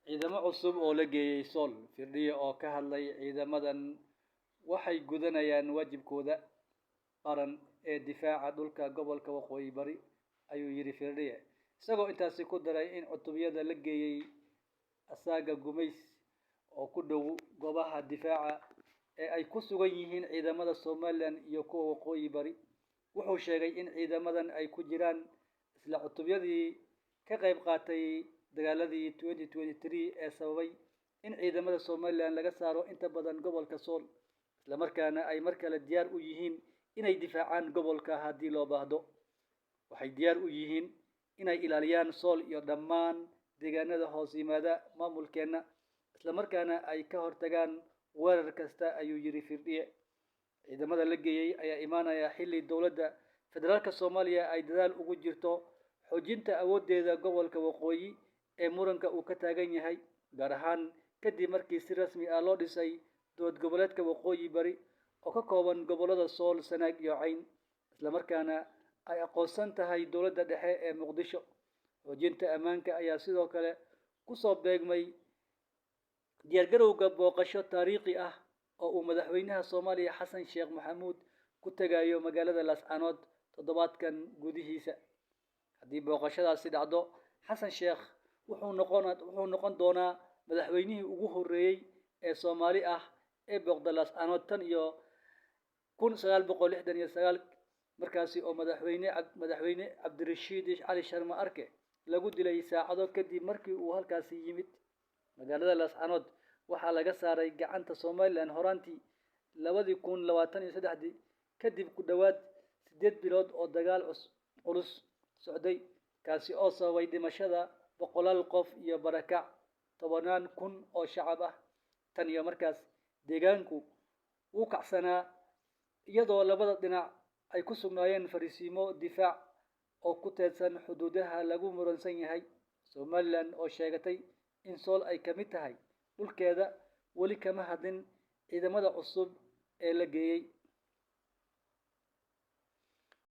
ciidamo cusub oo la geeyay Sool firdhiye oo ka hadlay ciidamadan waxay gudanayaan waajibkooda qaran ee difaaca dhulka gobolka Waqooyi Bari ayuu yiri firdhiye isagoo intaasi ku daray in cutubiyada la geeyay asaga gumays oo ku dhow goobaha difaaca ee ay ku sugan yihiin ciidamada Soomaaliland iyo kuwa Waqooyi Bari wuxuu sheegay in ciidamadan ay ku jiraan isla cutubiyadii ka qayb qaatay dagaaladii 2023 ee sababay in ciidamada Soomaaliland laga saaro inta badan gobolka Sool isla markaana ay markale diyaar u yihiin inay difaacaan gobolka haddii loo baahdo waxay diyaar u yihiin inay ilaaliyaan Sool iyo dhammaan deegaanada hoos yimaada maamulkeena isla markaana ay ka hortagaan weerar kasta ayuu yiri firdhiye ciidamada la geeyay ayaa imaanaya xilli dowladda federaalka Soomaaliya ay dadaal ugu jirto xoojinta awoodeeda gobolka Waqooyi ee muranka uu ka taagan yahay gaar ahaan kadib markii si rasmi ah loo dhisay dowlad goboleedka Waqooyi Bari oo ka kooban gobolada Sool, Sanaag iyo Cayn isla markaana ay aqoonsan tahay dowladda dhexe ee Muqdisho xoojinta ammaanka ayaa sidoo kale ku soo beegmay diyaargarowga booqasho taariikhi ah oo uu madaxweynaha Soomaaliya Xasan Sheekh Maxamuud ku tagayo magaalada Laascaanood toddobaadkan gudihiisa haddii booqashadaasi dhacdo Xasan Sheekh wuxuu noqon doonaa madaxweynihii ugu horreeyay ee Soomaali ah ee booqda Laascaanood tan iyo 1969 markaasi oo madaxweyne Cabdirashiid Cali Sharma Arke lagu dilay saacado kadib markii uu halkaasi yimid magaalada Laascaanood waxaa laga saaray gacanta Soomaaliland horaantii 2023 kadib ku dhawaad 8 bilood oo dagaal culus socday kaasi oo sababay dhimashada boqolaal qof iyo barakac 10,000 oo shacab ah tan iyo markaas deegaanku wuu kacsanaa iyadoo labada dhinac ay ku sugnaayeen fariisimo difaac oo ku teedsan xuduudaha lagu muransan yahay Soomaaliland oo sheegatay in Sool ay ka mid tahay dhulkeeda wali kama hadlin ciidamada cusub ee la geeyay